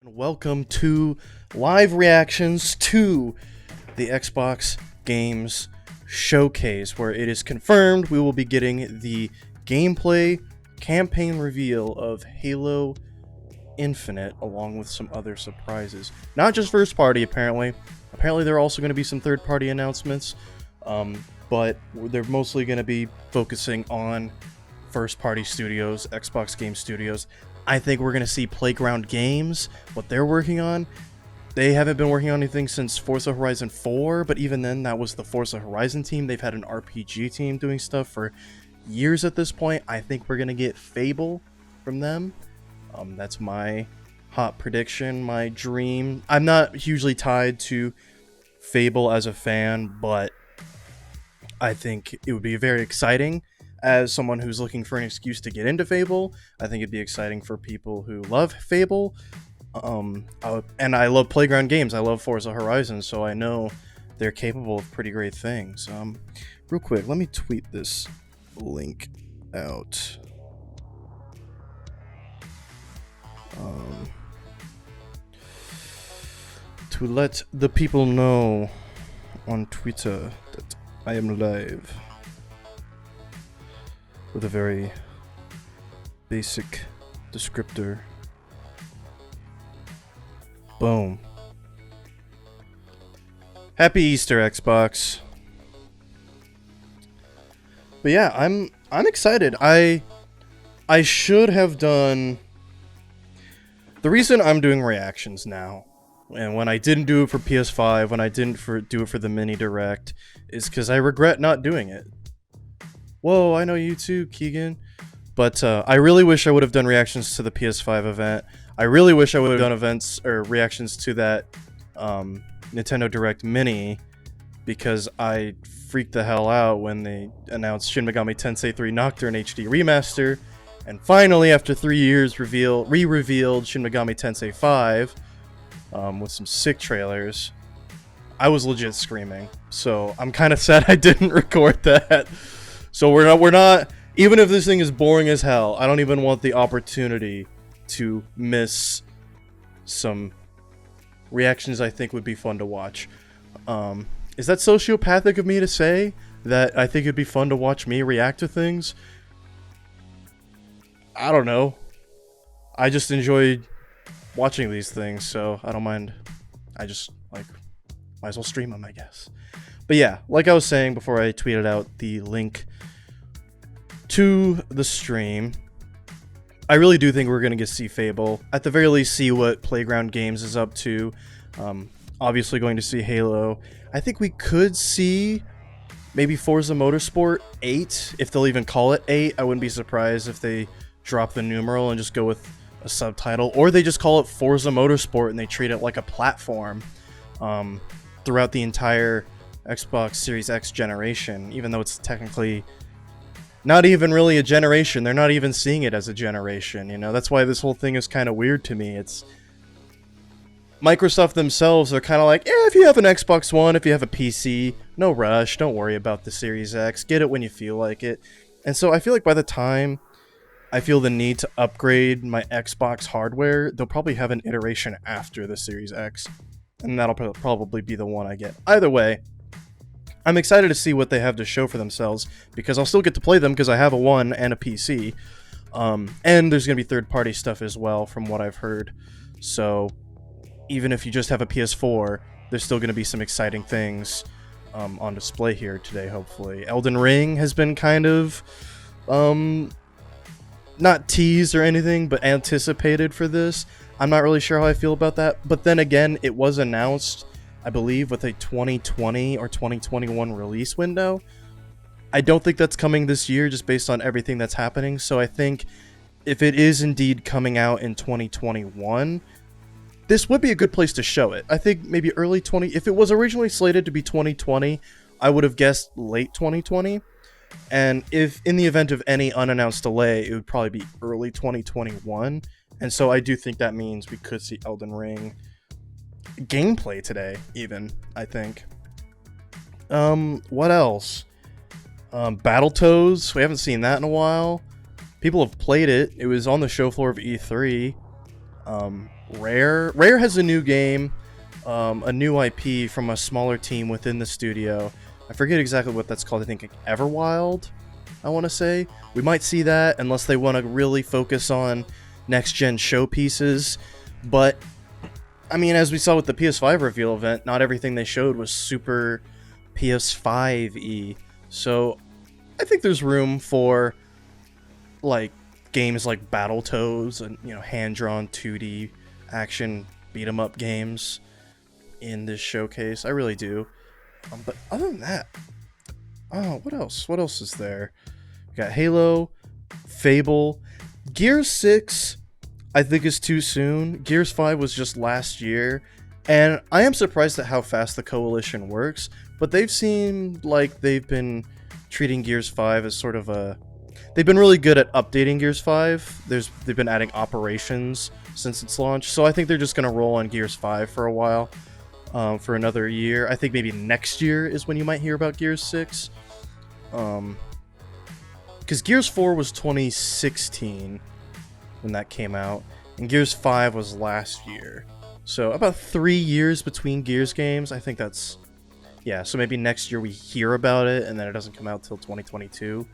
Welcome to live reactions to the Xbox Games Showcase, where it is confirmed we will be getting the gameplay campaign reveal of Halo Infinite, along with some other surprises. Not just first party, apparently. Apparently there are also going to be some third party announcements, but they're mostly going to be focusing on first party studios, Xbox Game Studios. I think we're going to see Playground Games, what they're working on. They haven't been working on anything since Forza Horizon 4, but even then, that was the Forza Horizon team. They've had an RPG team doing stuff for years at this point. I think we're going to get Fable from them. That's my hot prediction, my dream. I'm not hugely tied to Fable as a fan, but I think it would be very exciting. As someone who's looking for an excuse to get into Fable, I think it'd be exciting for people who love Fable. And I love Playground Games. I love Forza Horizon, so I know they're capable of pretty great things. Real quick, let me tweet this link out. To let the people know on Twitter that I am live. With a very basic descriptor. Boom. Happy Easter, Xbox. But yeah, I'm excited. I should have done. The reason I'm doing reactions now, and when I didn't do it for PS5, when I didn't do it for the mini direct, is because I regret not doing it. Whoa, I know you too, Keegan. But I really wish I would have done reactions to the PS5 event. I really wish I would have done events or reactions to that Nintendo Direct Mini, because I freaked the hell out when they announced Shin Megami Tensei 3 Nocturne HD Remaster, and finally, after 3 years, re-revealed Shin Megami Tensei 5 with some sick trailers. I was legit screaming, so I'm kind of sad I didn't record that. So we're not, even if this thing is boring as hell, I don't even want the opportunity to miss some reactions I think would be fun to watch. Is that sociopathic of me to say that I think it'd be fun to watch me react to things? I don't know. I just enjoy watching these things, so I don't mind. I just, might as well stream them, I guess. But yeah, like I was saying before I tweeted out the link to the stream, I really do think we're going to get to see Fable. At the very least, see what Playground Games is up to. Obviously going to see Halo. I think we could see maybe Forza Motorsport 8, if they'll even call it 8. I wouldn't be surprised if they drop the numeral and just go with a subtitle. Or they just call it Forza Motorsport and they treat it like a platform throughout the entire Xbox Series X generation, even though it's technically not even really a generation. They're not even seeing it as a generation, you know? That's why this whole thing is kind of weird to me. It's Microsoft themselves are kind of like, if you have an Xbox One, if you have a PC, no rush, don't worry about the Series X, get it when you feel like it. And so I feel like by the time I feel the need to upgrade my Xbox hardware, they'll probably have an iteration after the Series X, and that'll probably be the one I get. Either way, I'm excited to see what they have to show for themselves, because I'll still get to play them because I have a One and a PC. And there's going to be third-party stuff as well, from what I've heard. So even if you just have a PS4, there's still going to be some exciting things on display here today, hopefully. Elden Ring has been kind of not teased or anything, but anticipated for this. I'm not really sure how I feel about that. But then again, it was announced, I believe, with a 2020 or 2021 release window. I don't think that's coming this year, just based on everything that's happening. So I think if it is indeed coming out in 2021, this would be a good place to show it. I think maybe early 20... If it was originally slated to be 2020, I would have guessed late 2020. And if in the event of any unannounced delay, it would probably be early 2021. And so I do think that means we could see Elden Ring gameplay today, even, I think. What else? Battletoads, we haven't seen that in a while. People have played it. It was on the show floor of E3. Rare has a new game, a new IP from a smaller team within the studio. I forget exactly what that's called. I think Everwild, I want to say. We might see that unless they want to really focus on next-gen showpieces. But, I mean, as we saw with the PS5 reveal event, not everything they showed was super PS5-y. So, I think there's room for, like, games like Battletoads and, you know, hand-drawn 2D action beat-em-up games in this showcase. I really do. But other than that, oh, what else? What else is there? We got Halo, Fable, Gears 6. I think is too soon. Gears 5 was just last year, and I am surprised at how fast the Coalition works. But they've seemed like they've been treating Gears 5 as sort of a. They've been really good at updating Gears 5. They've been adding operations since its launch, so I think they're just gonna roll on Gears 5 for a while. For another year. I think maybe next year is when you might hear about Gears 6. Because Gears 4 was 2016 when that came out, and Gears 5 was last year. So about 3 years between Gears games. I think that's... Yeah, so maybe next year we hear about it, and then it doesn't come out till 2022.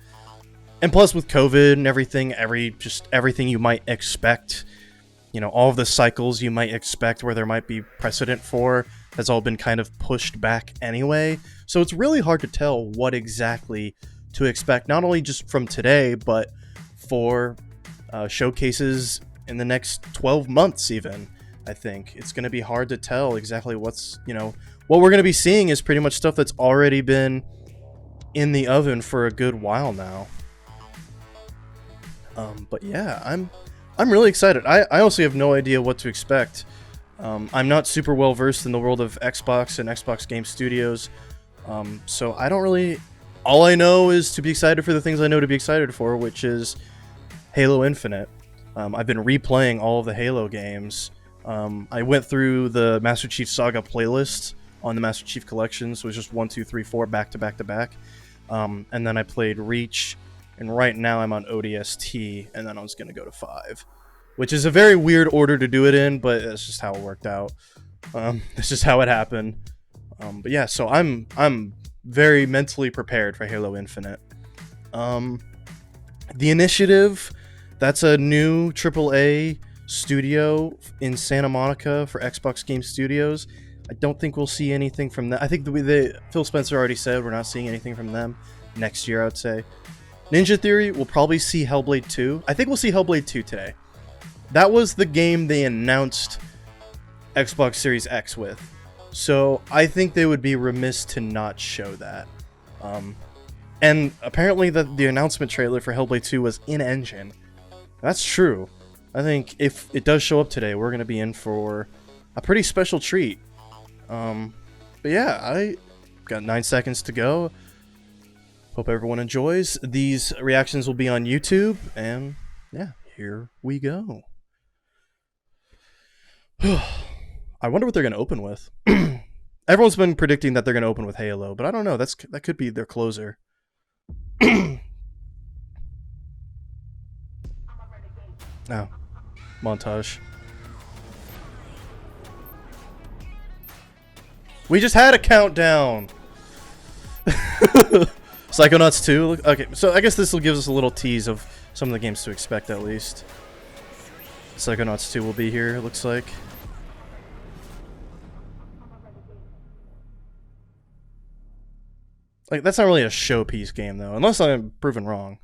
And plus with COVID and everything, everything you might expect, you know, all of the cycles you might expect where there might be precedent for, has all been kind of pushed back anyway. So it's really hard to tell what exactly to expect, not only just from today, but for showcases in the next 12 months even. I think it's going to be hard to tell exactly what's, you know, what we're going to be seeing is pretty much stuff that's already been in the oven for a good while now. But yeah, I'm really excited. I honestly have no idea what to expect. I'm not super well versed in the world of Xbox and Xbox Game Studios, so I don't really... All I know is to be excited for the things I know to be excited for, which is Halo Infinite. I've been replaying all of the Halo games. I went through the Master Chief Saga playlist on the Master Chief Collection, so it was just 1, 2, 3, 4 back to back to back. And then I played Reach, and right now I'm on ODST, and then I was going to go to 5. Which is a very weird order to do it in, but that's just how it worked out. It's just how it happened. But yeah, so I'm very mentally prepared for Halo Infinite. The Initiative, that's a new AAA studio in Santa Monica for Xbox Game Studios. I don't think we'll see anything from that. I think Phil Spencer already said we're not seeing anything from them next year, I would say. Ninja Theory, we'll probably see Hellblade 2. I think we'll see Hellblade 2 today. That was the game they announced Xbox Series X with. So I think they would be remiss to not show that. And apparently the announcement trailer for Hellblade 2 was in-engine. That's true. I think if it does show up today, we're going to be in for a pretty special treat. But yeah, I got 9 seconds to go. Hope everyone enjoys. These reactions will be on YouTube, and yeah, here we go. I wonder what they're going to open with. Everyone's been predicting that they're going to open with Halo, but I don't know. That could be their closer. Oh, montage. We just had a countdown. Psychonauts 2. Okay, so I guess this will give us a little tease of some of the games to expect at least. Psychonauts 2 will be here, it looks like. Like, that's not really a showpiece game, though, unless I'm proven wrong.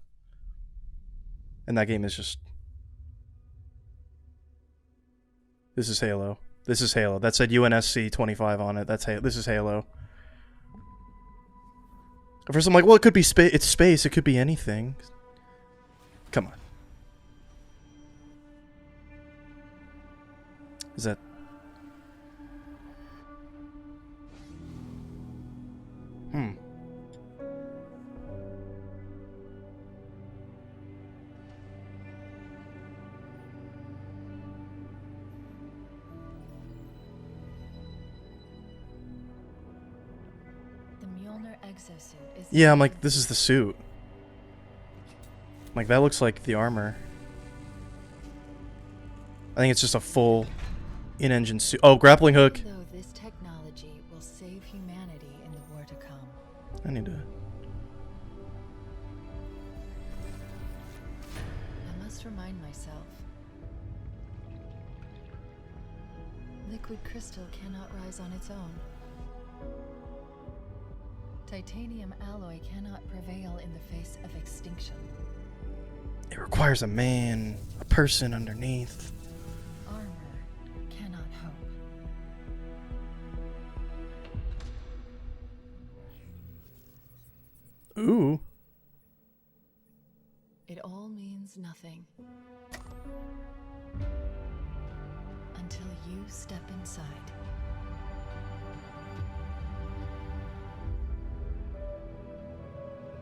And that game is just... This is Halo. This is Halo. That said UNSC 25 on it. This is Halo. At first I'm like, well, it could be space. It's space. It could be anything. Come on. Is that... Yeah, I'm like, this is the suit. Like, that looks like the armor. I think it's just a full In-engine suit. Oh, grappling hook. Though this technology will save humanity in the war to come. I need to... I must remind myself. Liquid crystal cannot rise on its own. Titanium alloy cannot prevail in the face of extinction. It requires a man, a person underneath. Armor cannot hope. Ooh. It all means nothing. Until you step inside.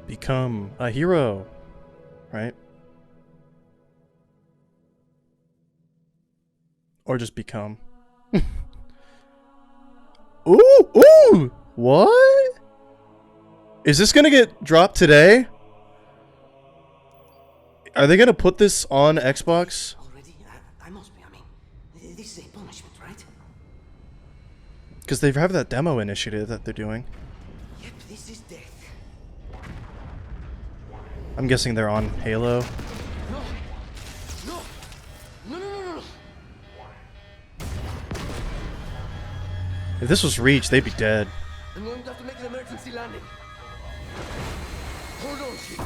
Become a hero, right? Or just become. Ooh, ooh! What? Is this gonna get dropped today? Are they gonna put this on Xbox? Already? I must be. I mean, this is a punishment, right? Because they have that demo initiative that they're doing. Yep, this is death. I'm guessing they're on Halo. No! No! No, no, no, no! If this was Reach, they'd be dead. I'm going to have to make an emergency landing. Hold on, Chief.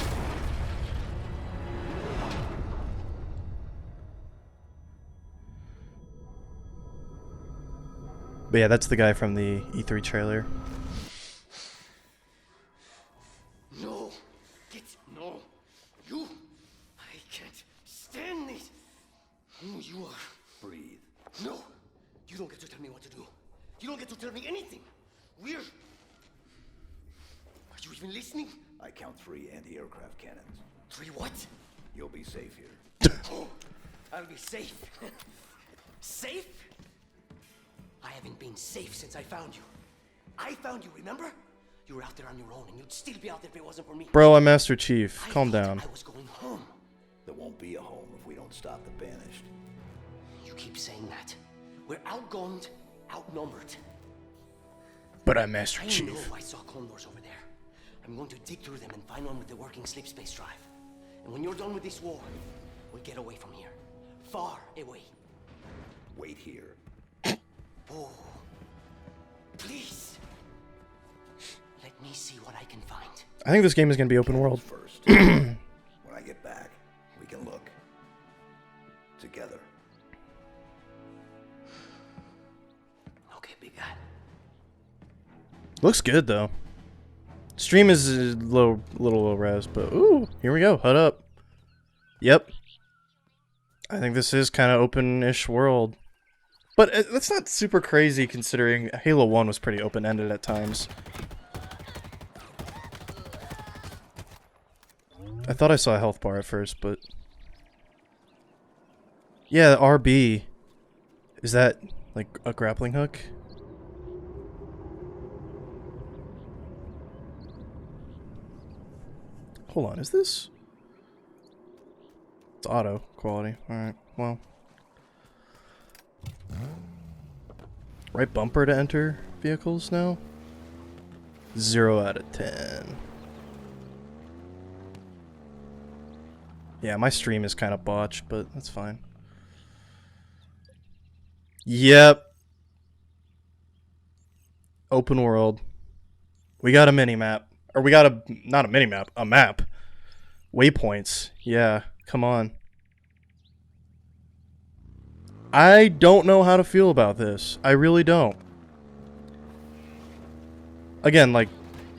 But yeah, that's the guy from the E3 trailer. No! No! You! I can't stand this! Who you are? Breathe. No! You don't get to tell me what to do. You don't get to tell me anything. We're... Are you even listening? I count 3 anti-aircraft cannons. 3 what? You'll be safe here. Oh, I'll be safe. Safe? I haven't been safe since I found you. I found you, remember? You were out there on your own, and you'd still be out there if it wasn't for me. Bro, I'm Master Chief. Calm thought down. I was going home. There won't be a home if we don't stop the Banished. You keep saying that. We're outgunned, outnumbered. But I'm Master I Chief. know I saw condors over there. I'm going to dig through them and find one with the working sleep space drive. And when you're done with this war, we'll get away from here. Far away. Wait here. Oh, please. Let me see what I can find. I think this game is going to be open world. First. When I get back, we can look. Together. Okay, big guy. Looks good, though. Stream is a little low res, but ooh, here we go. HUD up. Yep. I think this is kind of open-ish world. But that's not super crazy considering Halo 1 was pretty open-ended at times. I thought I saw a health bar at first, but... Yeah, RB. Is that, like, a grappling hook? Hold on, is this? It's auto quality. Alright, well. Right bumper to enter vehicles now? 0 out of 10. Yeah, my stream is kind of botched, but that's fine. Yep. Open world. We got a mini-map. Or we got a... Not a mini-map. A map. Waypoints. Yeah, come on. I don't know how to feel about this. I really don't. Again, like,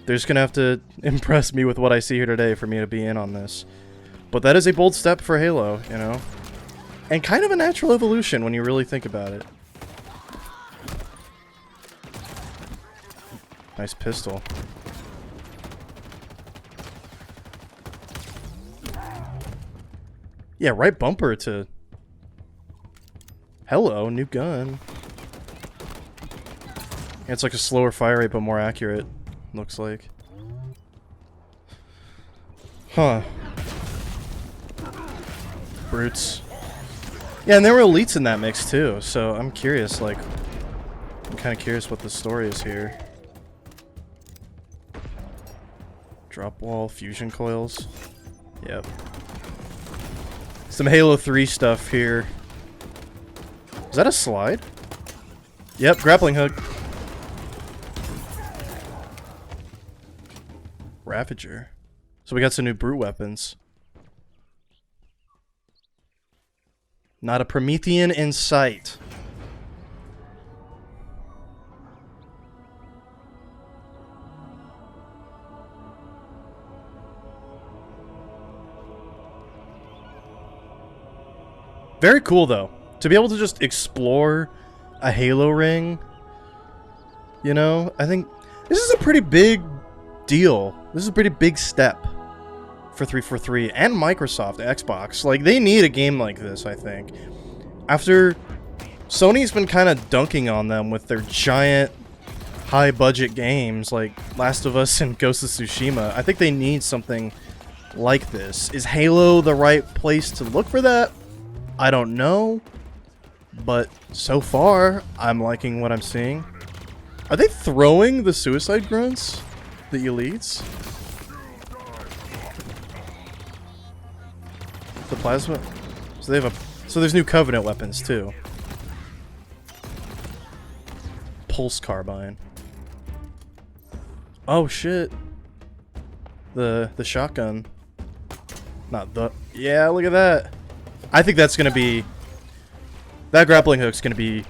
they're just gonna have to impress me with what I see here today for me to be in on this. But that is a bold step for Halo, you know? And kind of a natural evolution when you really think about it. Nice pistol. Yeah, right bumper to... Hello, new gun. Yeah, it's like a slower fire rate, but more accurate, looks like. Huh. Brutes. Yeah, and there were elites in that mix too, so I'm curious, like, I'm kind of curious what the story is here. Drop wall, fusion coils. Yep. Some Halo 3 stuff here. Is that a slide? Yep, grappling hook. Ravager. So we got some new brute weapons. Not a Promethean in sight. Very cool, though. To be able to just explore a Halo ring, you know, I think this is a pretty big deal. This is a pretty big step for 343 and Microsoft, Xbox. Like, they need a game like this, I think. After Sony's been kind of dunking on them with their giant high-budget games like Last of Us and Ghost of Tsushima, I think they need something like this. Is Halo the right place to look for that? I don't know, but so far, I'm liking what I'm seeing. Are they throwing the suicide grunts? The elites? The plasma? So they have a... So there's new Covenant weapons, too. Pulse carbine. Oh, shit. The shotgun. Not the... Yeah, look at that. I think that's going to be... That grappling hook's going to be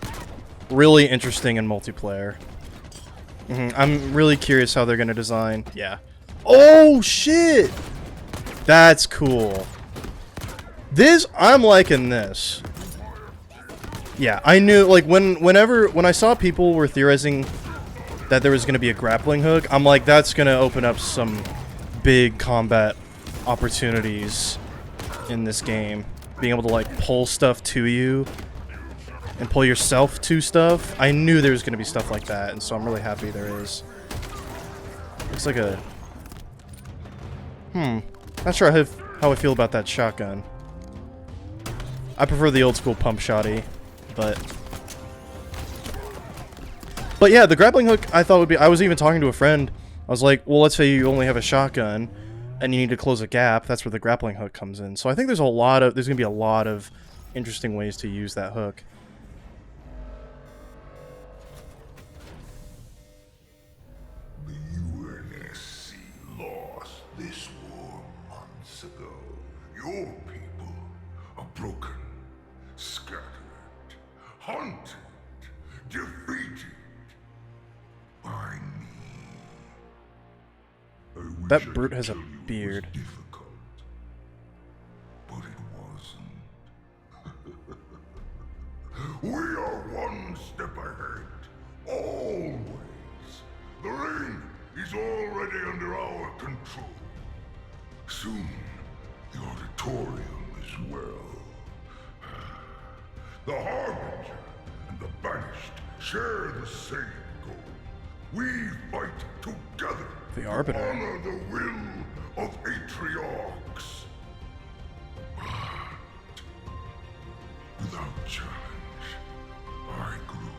really interesting in multiplayer. I'm really curious how they're going to design... Yeah. Oh, shit! That's cool. This... I'm liking this. Yeah, I knew... Like, when I saw people were theorizing that there was going to be a grappling hook, I'm like, that's going to open up some big combat opportunities in this game. Being able to, like, pull stuff to you and pull yourself to stuff. I knew there was going to be stuff like that, and so I'm really happy there is. Looks like a... Not sure how I feel about that shotgun. I prefer the old school pump shotty, but yeah, the grappling hook I thought would be... I was even talking to a friend. I was like, well, let's say you only have a shotgun and you need to close a gap. That's where the grappling hook comes in. So I think there's going to be a lot of interesting ways to use that hook. The UNSC lost this war months ago. Your people are broken, scattered, hunted, defeated by me. I wish That I brute could has a tell you it was beard. difficult, but it wasn't. We are one step ahead, always. The ring is already under our control. Soon, the auditorium as well. The Harbinger and the Banished share the same goal. We fight together The Arbiter. to honor the will of Atriarchs. But without challenge, I grew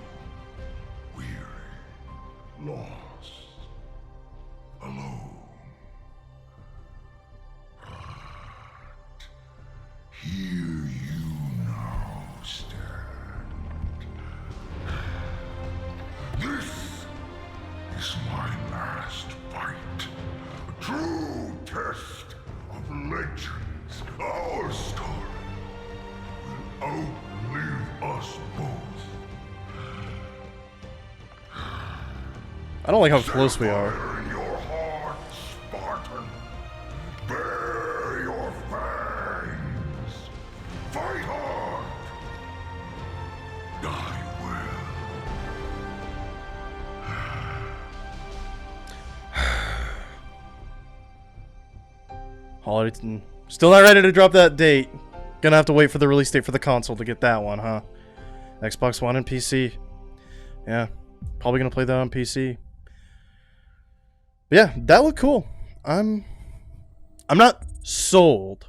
weary, lost, alone. But here you now stand. This is my last fight. A true test of legends. Our story will outlive us both. I don't like how close we are. Fire in your heart, Spartan. Bare your fangs. Fight hard. Die well. Holiday... Still not ready to drop that date. Gonna have to wait for the release date for the console to get that one, huh? Xbox One and PC. Yeah, probably gonna play that on PC. But yeah, that looked cool. I'm not sold,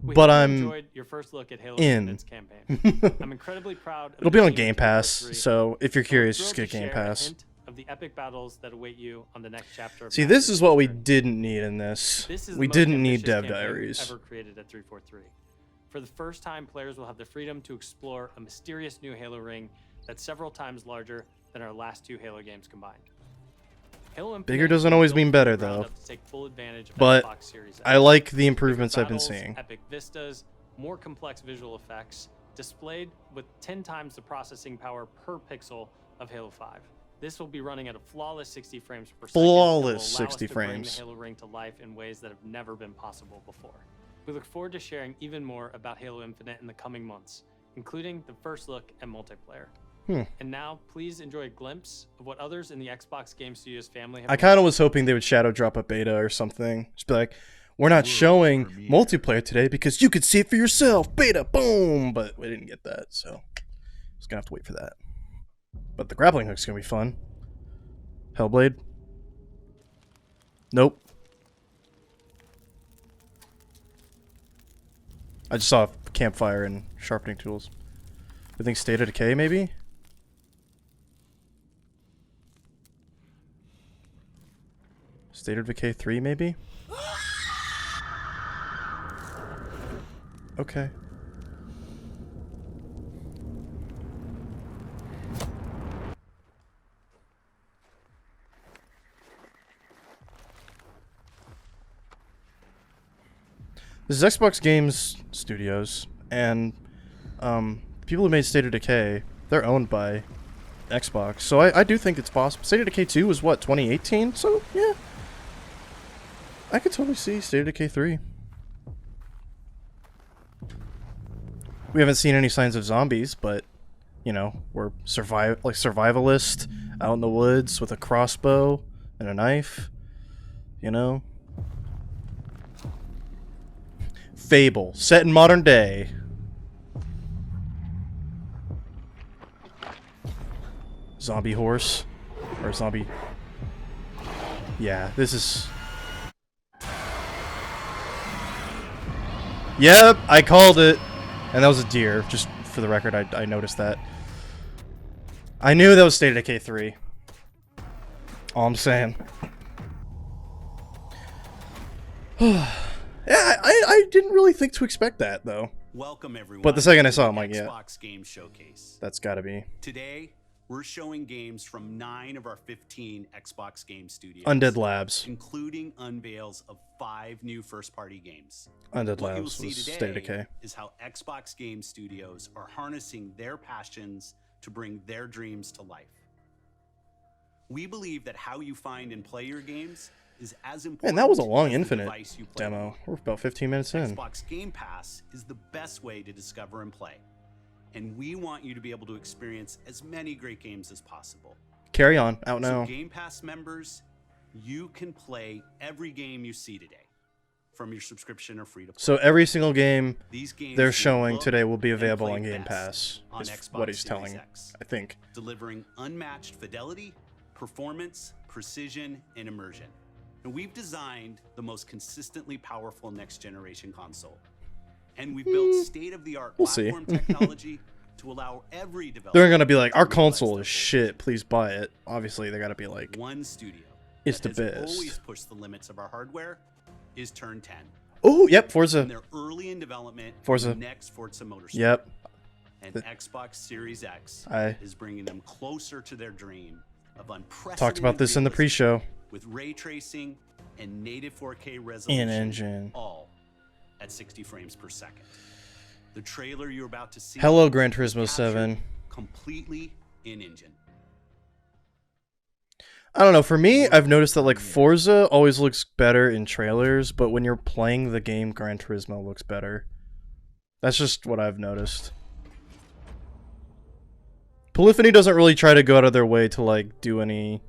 We but hope you I'm enjoyed your first look at Halo in. Infinite's campaign. I'm incredibly proud of It'll the be on team Game at Pass, 343, so if you're and we're curious, just thrilled get to Game share a Pass. hint of the epic battles that await you on the next chapter of See, Master this is what we Chief's journey. didn't need in this. This is We the most didn't need ambitious Dev campaign Diaries. ever created at 343. For the first time, players will have the freedom to explore a mysterious new Halo ring that's several times larger than our last 2 Halo games combined. Halo Infinite Bigger has doesn't been always built mean from better, the ground though. up to take full advantage of But Xbox Series X. I like the Bigger improvements I've been battles, seeing. Epic vistas, more complex visual effects, displayed with 10 times the processing power per pixel of Halo 5. This will be running at a flawless 60 frames per second. Flawless that will allow 60 us to bring frames. the Halo ring to life in ways that have never been possible before. We look forward to sharing even more about Halo Infinite in the coming months, including the first look at multiplayer. And now, please enjoy a glimpse of what others in the Xbox Game Studios family have I kind of was hoping they would shadow drop a beta or something. Just be like, we're not showing multiplayer today because you could see it for yourself. Beta, boom! But we didn't get that, so just gonna have to wait for that. But the grappling hook's gonna be fun. Hellblade? Nope. I just saw campfire and sharpening tools. I think State of Decay, maybe? State of Decay 3, maybe? Okay. This is Xbox Games Studios, and people who made State of Decay, they're owned by Xbox, so I do think it's possible. State of Decay 2 was what, 2018? So, yeah. I could totally see State of Decay 3. We haven't seen any signs of zombies, but, you know, we're survivalist, out in the woods with a crossbow and a knife, you know? Fable, set in modern day. Zombie horse. Or zombie... Yeah, this is... Yep, I called it. And that was a deer, just for the record, I noticed that. I knew that was State of Decay 3. All I'm saying. Yeah, I didn't really think to expect that, though. Welcome everyone. But the second I to saw it, the I'm like, yeah. Xbox Game Showcase. That's gotta be. Today, we're showing games from 9 of our 15 Xbox Game Studios. Undead Labs. Including unveils of 5 new first-party games. Undead What you'll Labs see was today State of Decay. is how Xbox Game Studios are harnessing their passions to bring their dreams to life. We believe that how you find and play your games is as important. Man, that was a long as the Infinite device you play demo. with. We're about 15 minutes in. Xbox Game Pass is the best way to discover and play. And we want you to be able to experience as many great games as possible. Carry on, out now. So Game Pass members, you can play every game you see today from your subscription or free to play. So every single game These games they're will showing look today will be and available play on Game best Pass, on is Xbox what he's Series telling, X, I think. delivering unmatched fidelity, performance, precision, and immersion. And we've designed the most consistently powerful next-generation console. And we've built state-of-the-art We'll see. platform technology to allow every developer. They're gonna be like, to our realize console their is full shit, please buy it. Obviously, they gotta be like, One studio It's that the has best. always pushed the limits of our hardware is Turn 10. oh, yep, And Forza. they're early in development Forza. for the next Forza Motorsport. Yep. And The- Xbox Series X I is bringing them closer to their dream of unprecedented talked about this in the realism pre-show. with ray tracing and native 4K resolution, In-engine. all at 60 frames per second. The trailer you're about to see. Hello, Gran Turismo is captured 7. Completely in-engine. I don't know, for me, I've noticed that like Forza always looks better in trailers, but when you're playing the game, Gran Turismo looks better. That's just what I've noticed. Polyphony doesn't really try to go out of their way to like do any,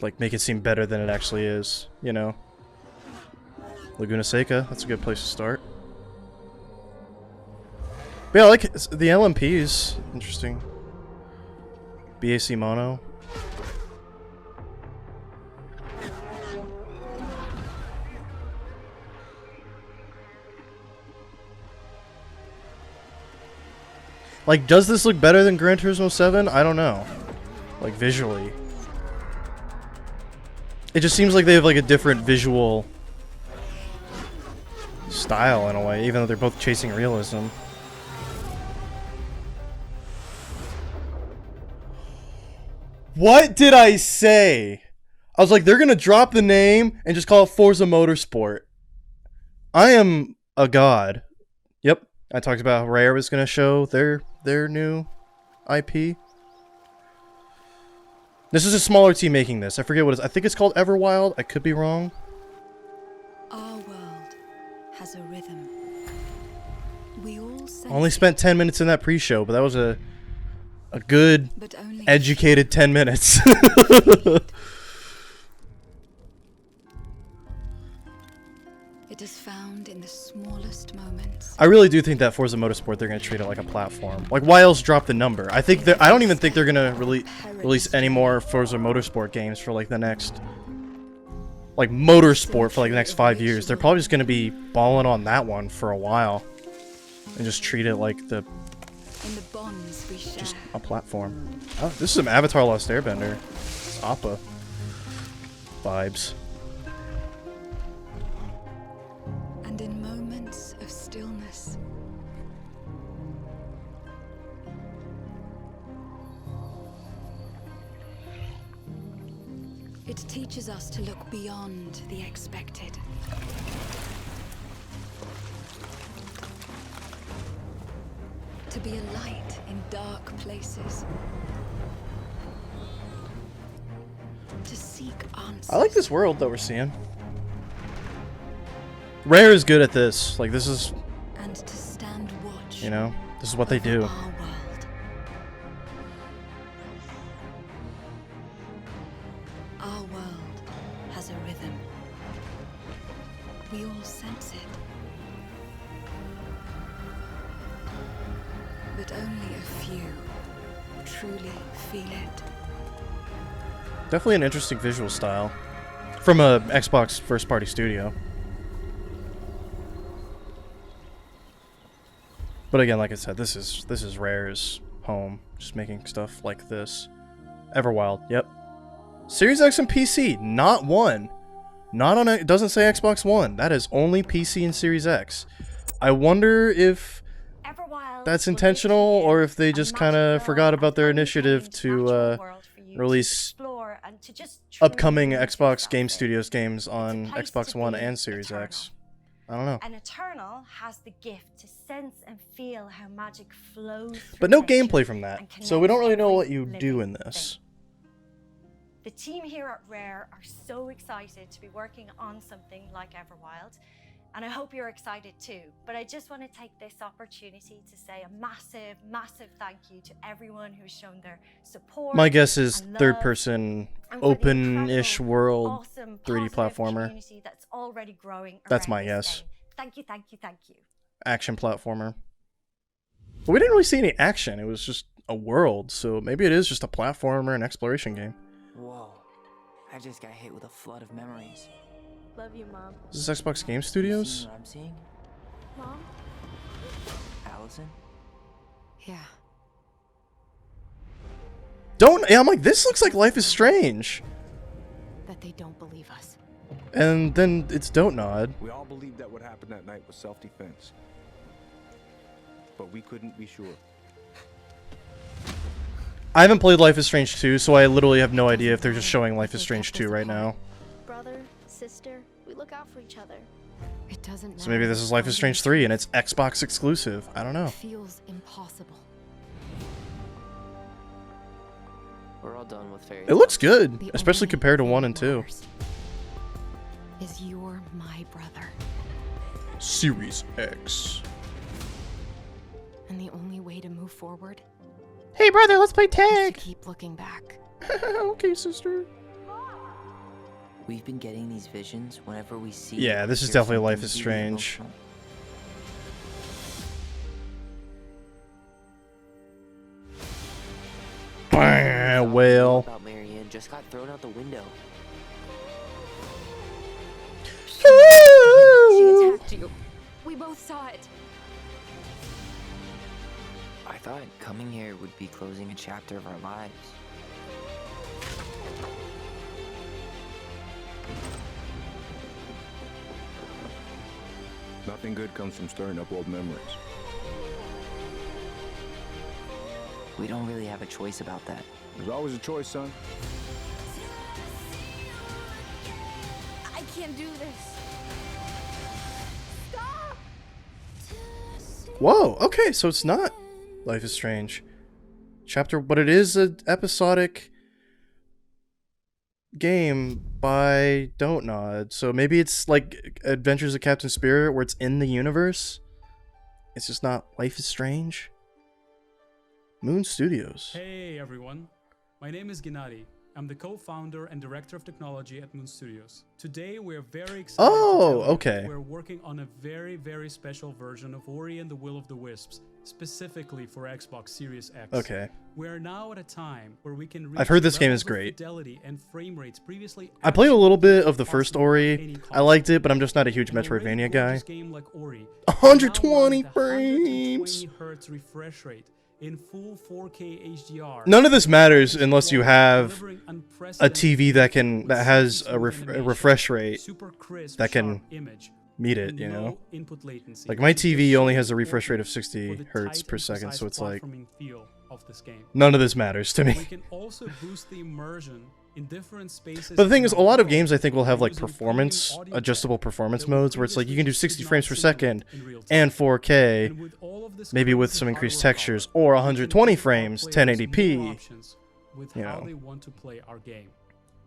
like make it seem better than it actually is, you know? Laguna Seca, that's a good place to start. But yeah, I like the LMPs, interesting. BAC Mono. Like, does this look better than Gran Turismo 7? I don't know. Like, visually. It just seems like they have, like, a different visual style in a way, even though they're both chasing realism. What did I say? I was like, they're gonna drop the name and just call it Forza Motorsport. I am a god. Yep, I talked about how Rare was gonna show their new IP. This is a smaller team making this. I forget what it is. I think it's called Everwild. I could be wrong. Our world has a rhythm. We all sense I only spent 10 minutes in that pre-show, but that was a good, but only educated 10 minutes. it is found in the smallest moments. I really do think that Forza Motorsport, they're going to treat it like a platform. Like, why else drop the number? I don't even think they're going to release any more Forza Motorsport games for, like, the next... Like, Motorsport for, like, the next 5 years. They're probably just going to be balling on that one for a while. And just treat it like In the bonds we share. just a platform. Oh, this is some Avatar Lost Airbender. It's Appa vibes. And in moments of stillness, it teaches us to look beyond the expected. To be a light in dark places. To seek answers. I like this world that we're seeing. Rare is good at this. Like, this is, And to stand watch. you know, this is what they do. Our world. Our world has a rhythm. We all sense it. But only a few truly feel it. Definitely an interesting visual style from a Xbox first-party studio. But again, like I said, this is Rare's home, just making stuff like this. Everwild, yep. Series X and PC, not one. Not on it doesn't say Xbox One. That is only PC and Series X. I wonder if that's intentional or if they just kind of forgot about their initiative to release upcoming Xbox Game Studios games on Xbox One and Series X. I don't know. An Eternal has the gift to sense and feel how magic flows through But no nature gameplay from that, and so we don't connects really know every what you do in living this. thing. The team here at Rare are so excited to be working on something like Everwild, and I hope you're excited too. But I just want to take this opportunity to say a massive, massive thank you to everyone who's shown their support. My guess is and love, third-person, and for the open-ish incredible, world, awesome, 3D positive platformer. community that's already growing That's around my this guess. game. Thank you, thank you, thank you. Action platformer. But we didn't really see any action. It was just a world, so maybe it is just a platformer and exploration game. Whoa. I just got hit with a flood of memories. Love you, Mom. Is this Xbox Game You Studios? seeing what I'm seeing? Mom? Allison? Yeah. Yeah, I'm like, this looks like Life is Strange. That they don't believe us. And then it's Don't Nod. We all believed that what happened that night was self-defense. But we couldn't be sure. I haven't played Life is Strange 2, so I literally have no idea if they're just showing Life is Strange 2 right now. Brother, sister, we look out for each other. It doesn't So maybe this is Life is Strange 3 and it's Xbox exclusive. I don't know. Feels impossible. We're all done with fairy It looks good, The especially only compared to thing 1 and 2. worse Is you're my brother. Series X. And the only way to move forward Hey brother, let's play is to tag! keep looking back. Okay, sister. We've been getting these visions whenever we see. Yeah, or this is hear definitely something Life is deeply Strange. emotional. Whale. About Marianne just got thrown out the window. She attacked you. We both saw it. I thought coming here would be closing a chapter of our lives. Nothing good comes from stirring up old memories. We don't really have a choice about that. There's always a choice, son. I can't do this. Stop! Whoa, okay, so it's not Life is Strange chapter, but it is an episodic game by Don't Nod. So maybe it's like Adventures of Captain Spirit where it's in the universe. It's just not Life is Strange. Moon Studios. Hey everyone, my name is Gennady. I'm the co-founder and director of technology at Moon Studios. Today we're very excited to tell you okay. we're working on a very, very special version of Ori and the Will of the Wisps, specifically for Xbox Series X. Okay. We're now at a time where we can reach I've heard this game levels is of great. fidelity and frame rates previously I played a little bit of the absolutely first Ori. I liked it, but I'm just not a huge an already Metroidvania guy. gorgeous game like Ori, 120 now runs at frames. 120 Hz refresh rate in full 4K HDR. None of this matters unless you have a TV that has a refresh rate that can meet it, you know? Like my TV only has a refresh rate of 60 hertz per second, so it's like none of this matters to me. We can also boost the immersion in different spaces. But the thing is, a lot of games I think will have like adjustable performance modes where it's like you can do 60 frames per second and 4K, maybe with some increased textures, or 120 frames, 1080p. With you how know. they want to play our game.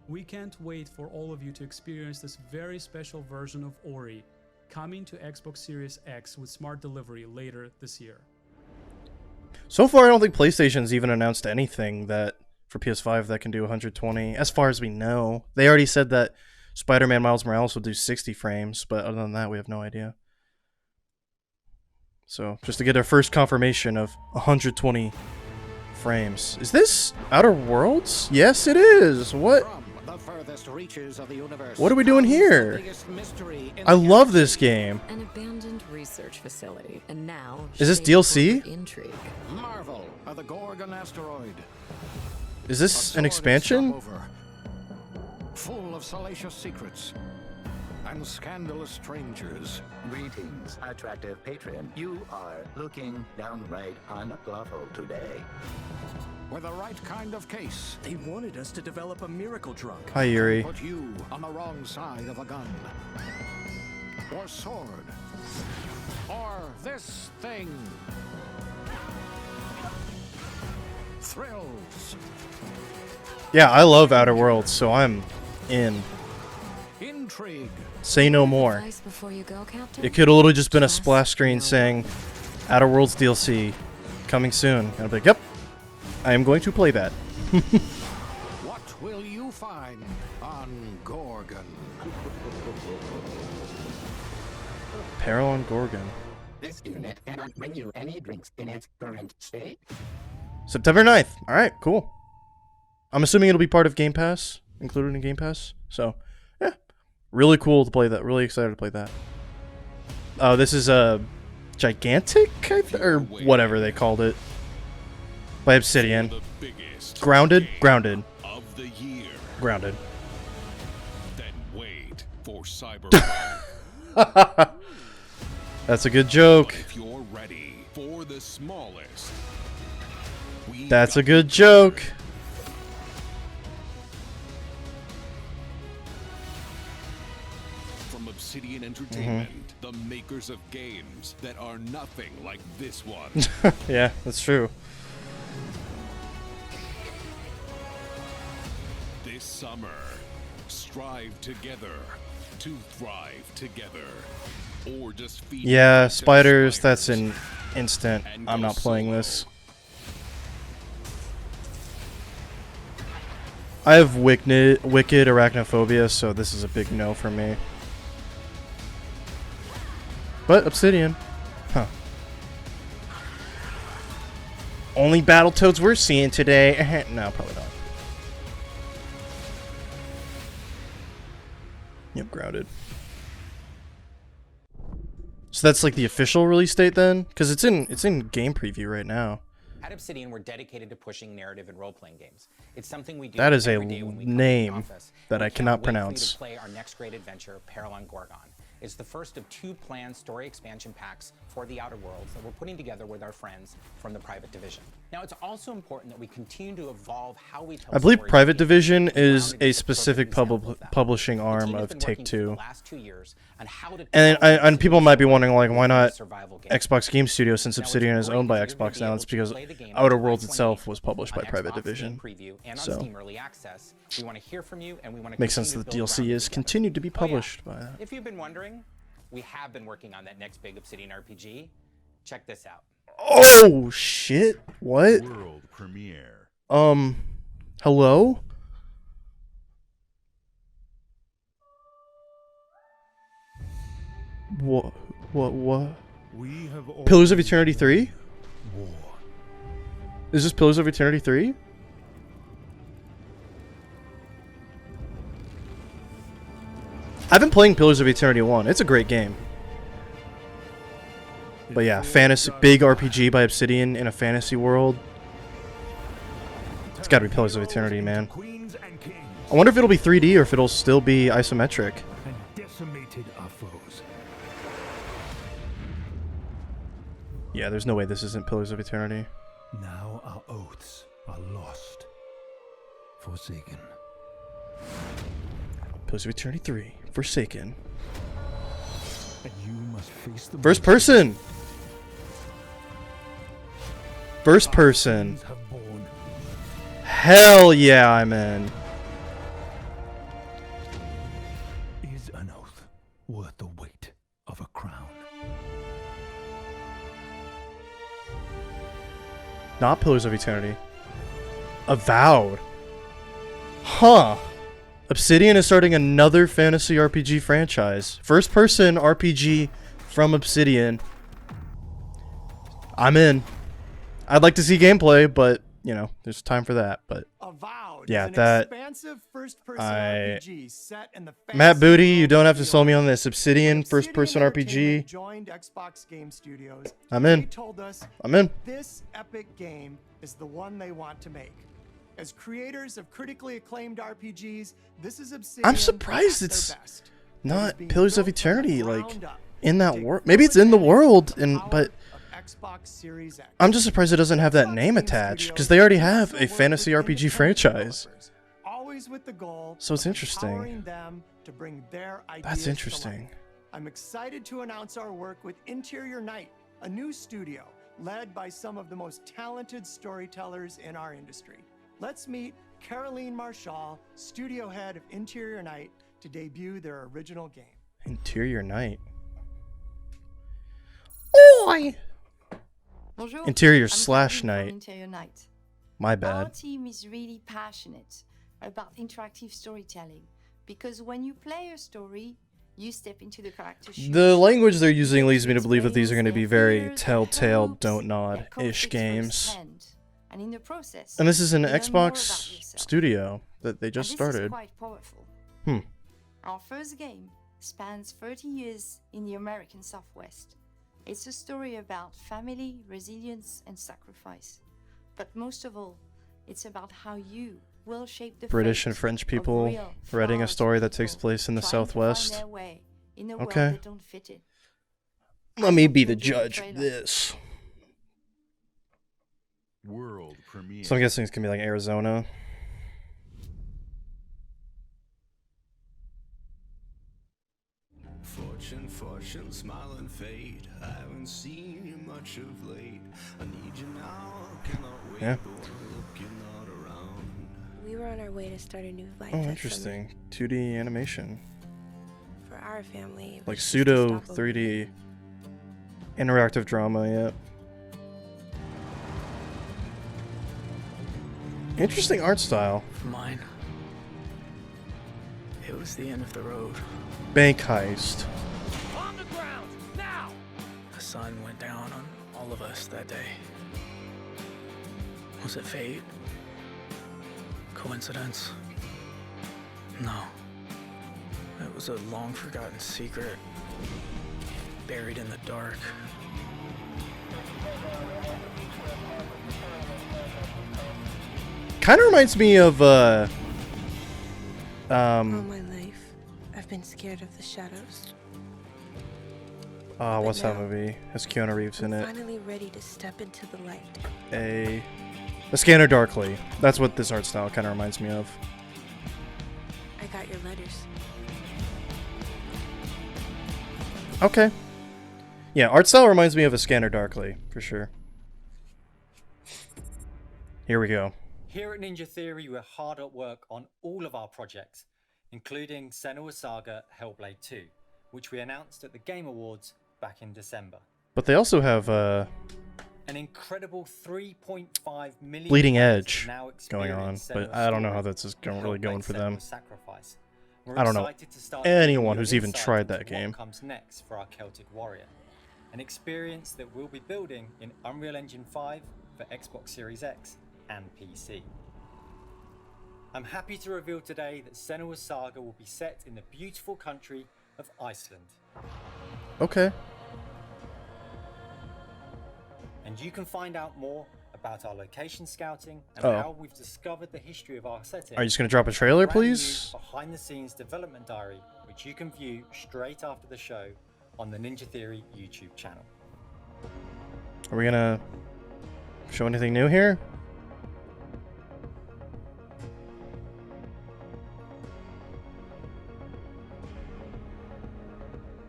We can't wait for all of you to experience this very special version of Ori, coming to Xbox Series X with smart delivery later this year. So far, I don't think PlayStation's even announced anything that for PS5 that can do 120, as far as we know. They already said that Spider-Man Miles Morales will do 60 frames, but other than that, we have no idea. So, just to get our first confirmation of 120 frames. Is this Outer Worlds? Yes, it is. What? What are we doing here? I love this game. An abandoned research facility, and now is this DLC? Intrigue. Marvel of the Gorgon asteroid. Is this an expansion? Full of salacious secrets and scandalous strangers. Greetings, attractive patron. You are looking downright unlawful today. With the right kind of case, They wanted us to develop a miracle drug. Hi, Yuri. put you on the wrong side of a gun, or sword, or this thing. Thrills, Yeah, I love Outer Worlds, so I'm in. intrigue, Say no more. Advice before you go, Captain? It could have literally just been a splash screen saying Outer Worlds DLC coming soon. And I'd be like, yep, I am going to play that. what will you find on Gorgon? Peril on Gorgon. This unit cannot bring you any drinks in its current state. September 9th. Alright, cool. I'm assuming it'll be part of Game Pass, included in Game Pass. So, yeah. Really cool to play that. Really excited to play that. Oh, this is a Gigantic, or whatever they called it. By Obsidian. Grounded? Grounded. Of the year. Grounded. Then wait for Cyber. That's a good joke. If you're ready for the smallest. That's a good joke. From Obsidian Entertainment, the makers of games that are nothing like this one. Yeah, that's true. This summer, strive together to thrive together. Or just feed Yeah, spiders, that's an instant. I'm not playing this. I have wicked arachnophobia, so this is a big no for me. But Obsidian. Huh. Only Battletoads we're seeing today. No, probably not. Yep, grounded. So that's like the official release date then? Because it's in game preview right now. At Obsidian, we're dedicated to pushing narrative and role-playing games. It's something we do That is a every day when we come to the name office. that I We cannot can't wait for you pronounce. to play our next great adventure, Peril on Gorgon. It's the first of 2 planned story expansion packs for the Outer Worlds that we're putting together with our friends from the Private Division. Now, it's also important that we continue to evolve how we tell I believe stories. Private Division is a specific publishing arm of Take-Two. And people might be wondering, like, why not Xbox Game Studios, since Obsidian is owned by Xbox now? It's because Outer Worlds itself was published by Private Division. So We want to hear from you, and we want to makes sense that the DLC is continued to be published by that. If you've been wondering, we have been working on that next big Obsidian RPG. Check this out. Oh shit! What? World premiere. Hello? What? We have Pillars of Eternity 3? Is this Pillars of Eternity 3? I've been playing Pillars of Eternity 1. It's a great game. But yeah, fantasy, big RPG by Obsidian in a fantasy world. It's gotta be Pillars of Eternity, man. I wonder if it'll be 3D or if it'll still be isometric. And decimated our foes. Yeah, there's no way this isn't Pillars of Eternity. Now our oaths are lost. Forsaken. Pillars of Eternity 3, Forsaken. And you must face the First person! First person. Hell yeah, I'm in. Is an oath worth the weight of a crown? Not Pillars of Eternity. Avowed. Huh. Obsidian is starting another fantasy RPG franchise. First person RPG from Obsidian. I'm in. I'd like to see gameplay, but you know, there's time for that. But yeah, that Matt Booty, you don't have to sell me on this. Obsidian first person RPG. Joined Xbox Game Studios. I'm in. They told us I'm in. This epic game is the one they want to make. As creators of critically acclaimed RPGs, this is Obsidian. I'm surprised it's not Pillars of Eternity, like in that world. Maybe it's in the world, but Xbox Series X. I'm just surprised it doesn't have that name attached because they already have a fantasy RPG franchise. Always with the goal So it's of interesting. empowering them to bring their ideas That's to interesting. life. I'm excited to announce our work with Interior Night, a new studio led by some of the most talented storytellers in our industry. Let's meet Caroline Marshall, studio head of Interior Night, to debut their original game. Interior Night. Oi! Bonjour. Interior I'm slash Caroline from Night. Interior Night. My Our bad. team is really passionate about interactive storytelling because when you play a story, you step into the character's shoes. The language they're using leads me to believe that these are going to be very Telltale Don't Nod-ish games. And in the process, And this is an you learn more about Xbox yourself. studio that they And just this started. is quite powerful. Our first game spans 30 years in the American Southwest. It's a story about family, resilience, and sacrifice. But most of all, it's about how you will shape the British fate and French of people real, writing a flawed story that people takes place in the trying to find Southwest. their way in a world Okay. that don't fit in. Let me be the judge of this. World premiere. So I'm guessing it's going to be like Arizona. Fortune, fortune, smile and fade. I haven't seen you much of late. I need you now, cannot wait. Yeah. But when I look, you're not around. We were on our way to start a new life. Oh, that interesting. 2D animation. summer. For our family, it Like was just a pseudo stopover. 3D interactive drama, yeah. Interesting art style. For mine, it was the end of the road. Bank heist. On the ground, now! The sun went down on all of us that day. Was it fate? Coincidence? No. It was a long forgotten secret, buried in the dark. kind of reminds me of All my life, I've been scared of the shadows. what's that movie? Has Keanu Reeves in I'm it? finally ready to step into the light. A Scanner Darkly. That's what this art style kind of reminds me of. I got your letters. Okay. Yeah, art style reminds me of A Scanner Darkly, for sure. Here we go. Here at Ninja Theory, we're hard at work on all of our projects, including Senua's Saga Hellblade 2, which we announced at the Game Awards back in December. But they also have An incredible 3.5 million Bleeding players Edge now going on, experience but Senua's I don't know story, how that's really going for them. Senua's Sacrifice. We're I don't know excited to start giving anyone you who's an even insight tried that into game. What comes next for our Celtic Warrior? An experience that we'll be building in Unreal Engine 5 for Xbox Series X and PC. I'm happy to reveal today that Senua's Saga will be set in the beautiful country of Iceland. Okay. And you can find out more about our location scouting and Oh. how we've discovered the history of our setting. Are you just gonna drop a trailer, in brand new please? behind-the-scenes development diary, which you can view straight after the show on the Ninja Theory YouTube channel. Are we gonna show anything new here?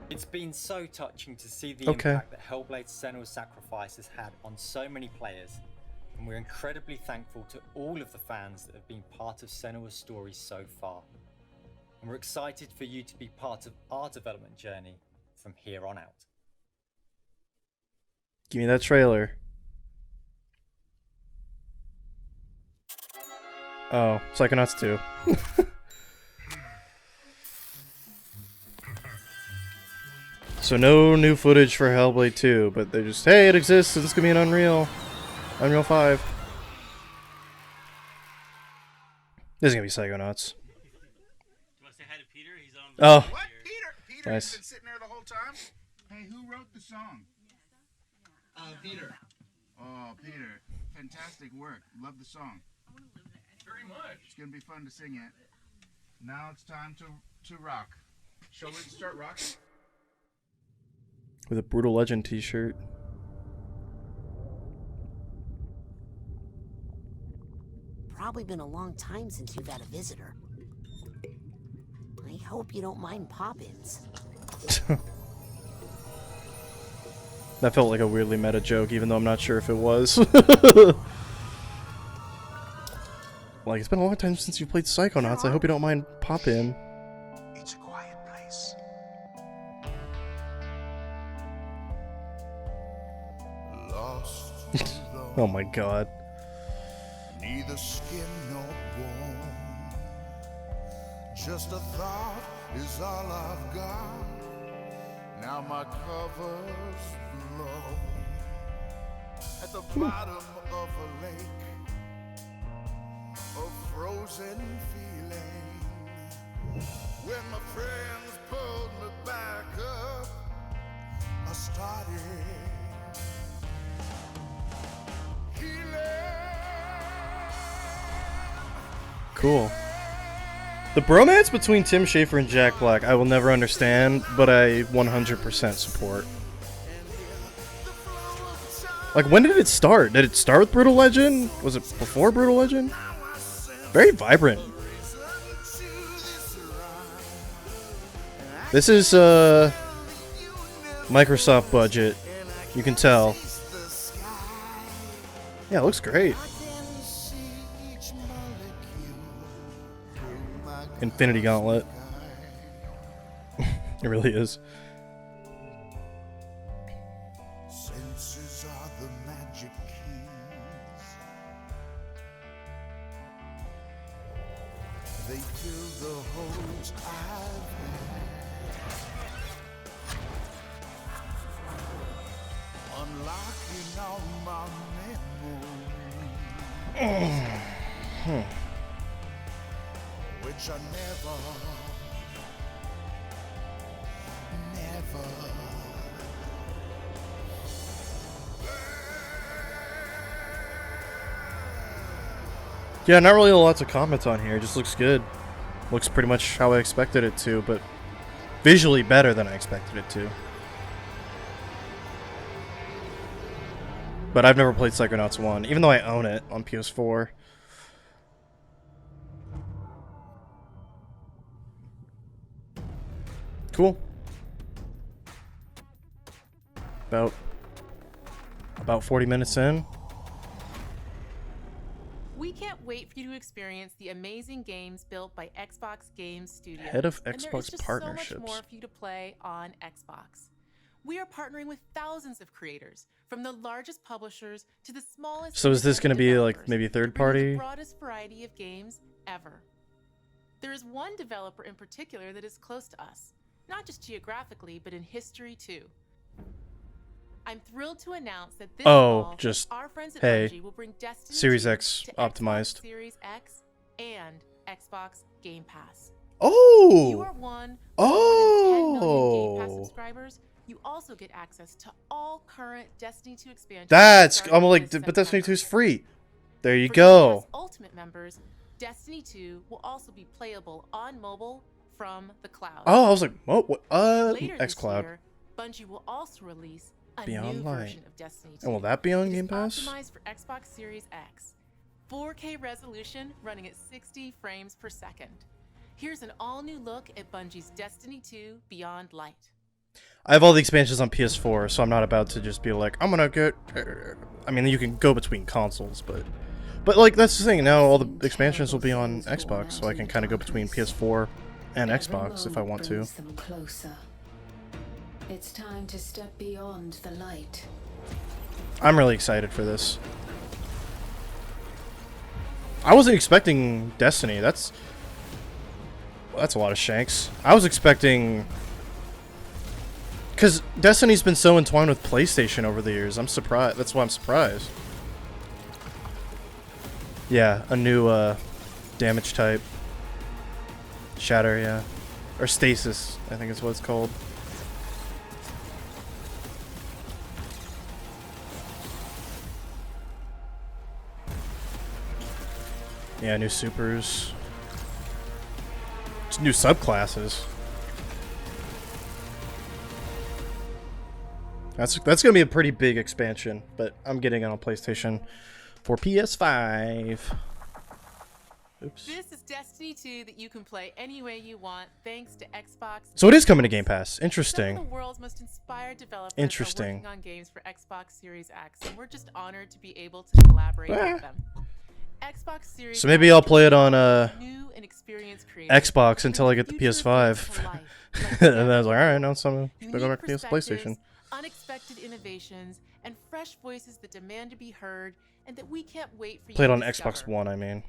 It's been so touching to see the Okay. impact that Hellblade: Senua's Sacrifice has had on so many players, and we're incredibly thankful to all of the fans that have been part of Senua's story so far. And we're excited for you to be part of our development journey from here on out. Give me that trailer. Oh, Psychonauts 2. So no new footage for Hellblade 2, but they just, hey, it exists, so this could be an Unreal 5. This is gonna be Psychonauts. Oh. What? Peter? Nice. Been sitting there the whole time? Hey, who wrote the song? Peter. Oh, Peter. Fantastic work. Love the song. Very much. It's gonna be fun to sing it. Now it's time to rock. Shall we start rocking? With a Brutal Legend t-shirt. Probably been a long time since you've had a visitor. I hope you don't mind pop-ins. That felt like a weirdly meta joke, even though I'm not sure if it was. Like, it's been a long time since you played Psychonauts. I hope you don't mind pop-in. It's a quiet place. Lost Oh my god. neither skin nor bone. Just a thought is all I've got. Now my cover's blown. At the bottom of a lake, a frozen feeling. When my friends pulled me back up, I started Cool. The bromance between Tim Schafer and Jack Black, I will never understand, but I 100% support. Like, when did it start? Did it start with Brutal Legend? Was it before Brutal Legend? Very vibrant. This is, Microsoft budget. You can tell. Yeah, it looks great. Infinity Gauntlet. It really is. senses are the magic keys. They fill the holes I've had. Unlocking all my memories. Which I never Yeah, not really lots of comments on here. It just looks good. Looks pretty much how I expected it to, but visually better than I expected it to. But I've never played Psychonauts 1, even though I own it on PS4. Cool. About 40 minutes in. We can't wait for you to experience the amazing games built by Xbox Game Studios. Head of and there is Xbox just partnerships. So much more for you to play on Xbox. We are partnering with thousands of creators, from the largest publishers to the smallest. So is this going to be like maybe third party? The broadest variety of games ever. There is one developer in particular that is close to us, not just geographically, but in history too. I'm thrilled to announce that this fall, just our friends at hey, Bungie will bring Destiny Series 2 X to optimized. Xbox Series X and Xbox Game Pass. Oh. If you are one of more than 10 million Game Pass subscribers, you also get access to all current Destiny 2 expansions. That's I'm like, but Destiny 2 is free. There you go. For Ultimate members, Destiny 2 will also be playable on mobile from the cloud. Oh, I was like, what? Later this xCloud. year, Bungie will also release a Beyond new Light. version of Destiny 2. And will that be on It is Game Pass? Optimized for Xbox Series X. 4K resolution running at 60 frames per second. Here's an all-new look at Bungie's Destiny 2 Beyond Light. I have all the expansions on PS4, so I'm not about to just be like, I'm gonna get. I mean, you can go between consoles, but like that's the thing. Now all the expansions will be on Xbox, so I can kind of go between PS4 and Xbox if I want to. Them closer. It's time to step beyond the light. I'm really excited for this. I wasn't expecting Destiny. That's a lot of shanks. I was expecting, because Destiny's been so entwined with PlayStation over the years. I'm surprised. That's why I'm surprised. Yeah, a new damage type. Shatter, yeah. Or Stasis, I think is what it's called. Yeah, new supers. New subclasses. That's gonna be a pretty big expansion, but I'm getting it on PlayStation for PS5. Oops. This is Destiny 2 that you can play any way you want, thanks to Xbox. So it is coming to Game Pass. Interesting. Some of the world's most inspired developers Interesting. are working on games for Xbox Series X, and we're just honored to be able to collaborate with them. Xbox Series So maybe I'll play it on new and experienced creators Xbox until I get the PS5. And then I was like, alright, now it's time to go back to PlayStation. Unexpected innovations, and fresh voices that demand to be heard, and that we can't wait for you Play it to on discover. Xbox One, I mean.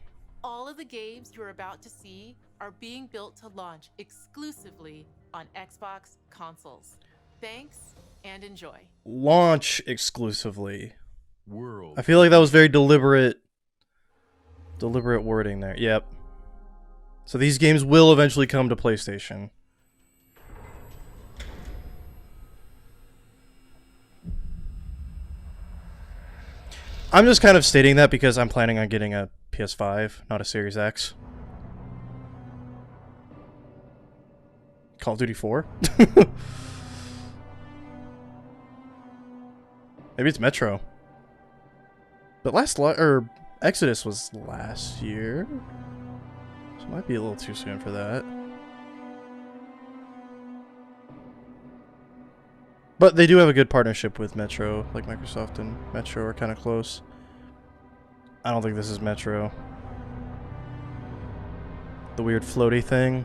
All of the games you're about to see are being built to launch exclusively on Xbox consoles. Thanks and enjoy. Launch exclusively. World. I feel like that was very deliberate wording there. Yep. So these games will eventually come to PlayStation. I'm just kind of stating that because I'm planning on getting a PS5, not a Series X. Call of Duty 4? Maybe it's Metro. But Exodus was last year. So it might be a little too soon for that. But they do have a good partnership with Metro. Like Microsoft and Metro are kind of close. I don't think this is Metro. The weird floaty thing.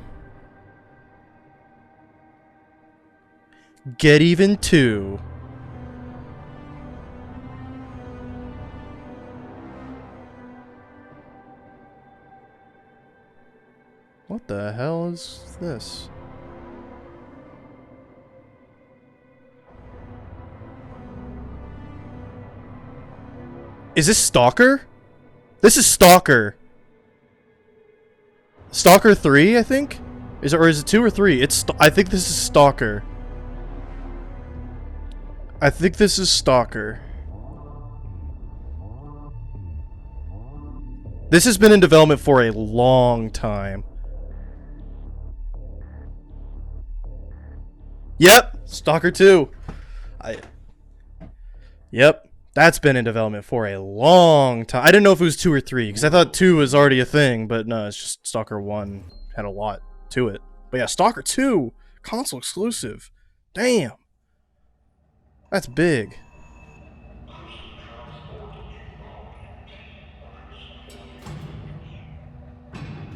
Get Even 2. What the hell is this? Is this Stalker? This is Stalker. Stalker 3, I think? Is it 2 or 3? I think this is Stalker. I think this is Stalker. This has been in development for a long time. Yep, Stalker 2. Yep, that's been in development for a long time. I didn't know if it was 2 or 3, because I thought 2 was already a thing, but no, it's just Stalker 1 had a lot to it. But yeah, Stalker 2, console exclusive. Damn. That's big.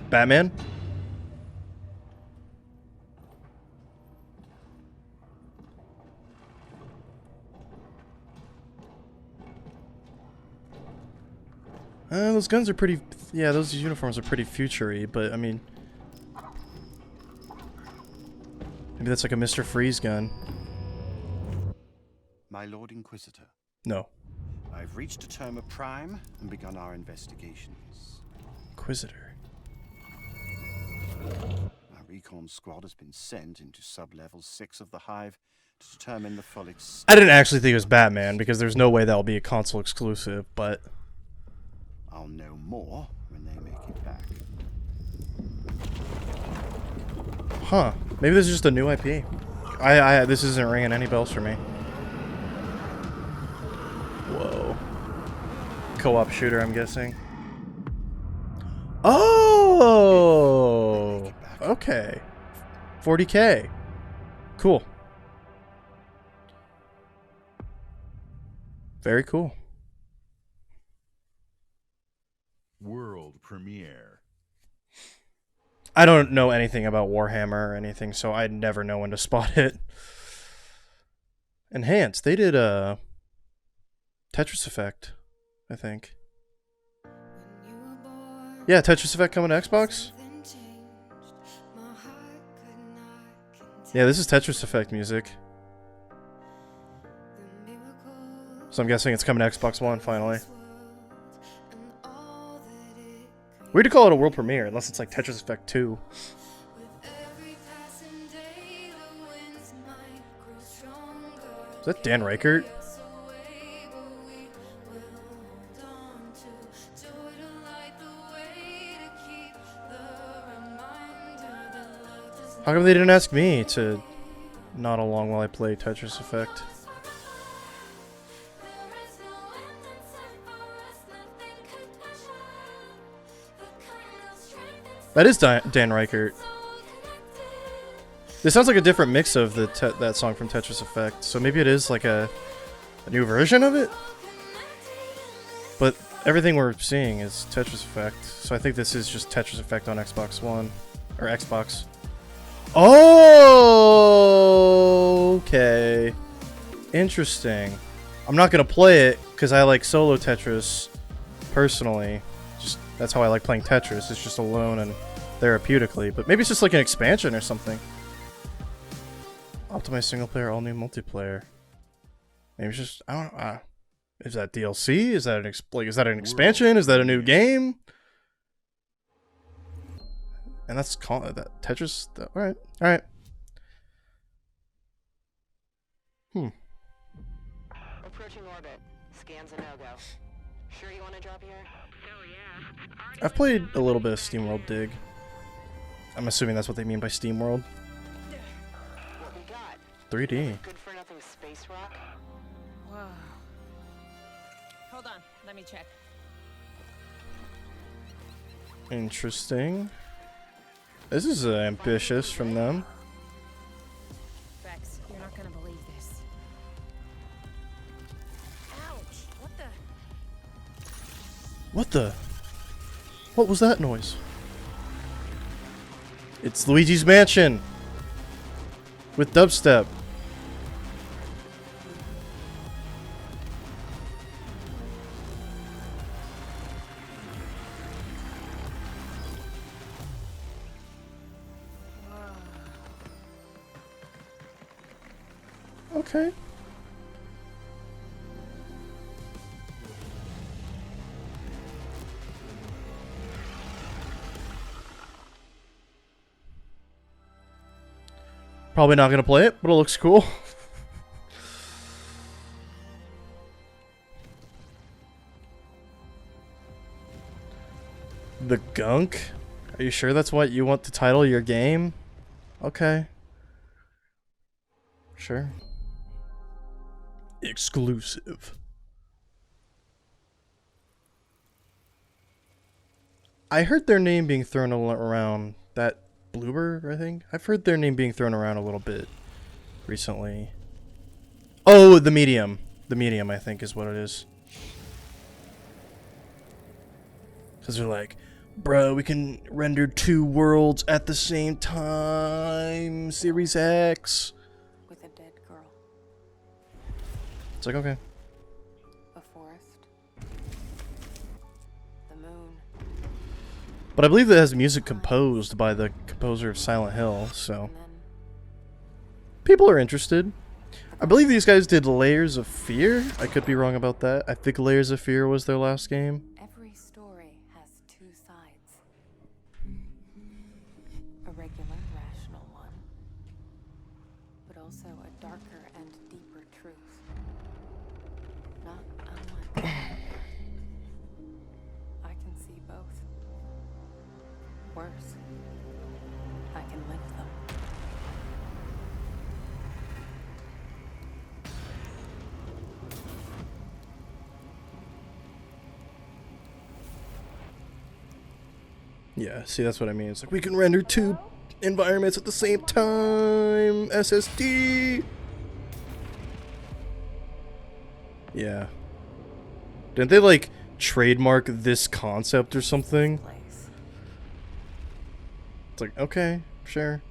Batman? Those guns are pretty... Yeah, those uniforms are pretty future-y, but, I mean... Maybe that's like a Mr. Freeze gun. My Lord Inquisitor. No. I've reached a term of prime and begun our investigations. Inquisitor. Our recon squad has been sent into sub-level 6 of the Hive to determine the full extent. I didn't actually think it was Batman, because there's no way that'll be a console exclusive, but... I'll know more when they make it back. Huh. Maybe this is just a new IP. This isn't ringing any bells for me. Whoa. Co-op shooter, I'm guessing. Oh! Okay. 40K. Cool. Very cool. World premiere. I don't know anything about Warhammer or anything, so I'd never know when to spot it. Enhanced. They did Tetris Effect, I think. Yeah, Tetris Effect coming to Xbox? Yeah, this is Tetris Effect music. So I'm guessing it's coming to Xbox One, finally. Weird to call it a world premiere, unless it's like Tetris Effect 2. Is that Dan Reichert? How come they didn't ask me to nod along while I play Tetris Effect? That is Dan Reichert. This sounds like a different mix of that song from Tetris Effect, so maybe it is like a new version of it? But everything we're seeing is Tetris Effect, so I think this is just Tetris Effect on Xbox One. Or Xbox. Oh, okay. Interesting. I'm not going to play it, because I like solo Tetris, personally. Just that's how I like playing Tetris. It's just alone and therapeutically. But maybe it's just like an expansion or something. Optimized single player, all new multiplayer. Maybe it's just, I don't know. Is that DLC? Is that an is that an expansion? Is that a new game? And that's called that Tetris. All right, all right. Approaching orbit. Scans a no-go. Sure you want to drop here? Hell yeah. I've played a little bit of SteamWorld Dig. I'm assuming that's what they mean by SteamWorld. What we got? 3D. Good for nothing space rock. Whoa. Hold on, let me check. Interesting. This is ambitious from them. Vex, you're not gonna believe this. Ouch! What the? What was that noise? It's Luigi's Mansion with dubstep. Okay. Probably not gonna play it, but it looks cool. The Gunk? Are you sure that's what you want to title your game? Okay. Sure. Exclusive. I heard their name being thrown around. That Bloober, I think? I've heard their name being thrown around a little bit recently. Oh, the Medium. The Medium, I think, is what it is. Because they're like, bro, we can render 2 worlds at the same time. Series X. With a dead girl. It's like, okay. A forest. The moon. But I believe that has music composed by the composer of Silent Hill, so people are interested. I believe these guys did Layers of Fear. I could be wrong about that. I think Layers of Fear was their last game. Every story has 2 sides. A regular, rational one, but also a darker and deeper truth. Not unlike I can see both. Worse, I can link them. Yeah, see, that's what I mean. It's like, we can render 2 environments at the same time. SSD. Yeah. Didn't they, like, trademark this concept or something? It's like, okay, sure.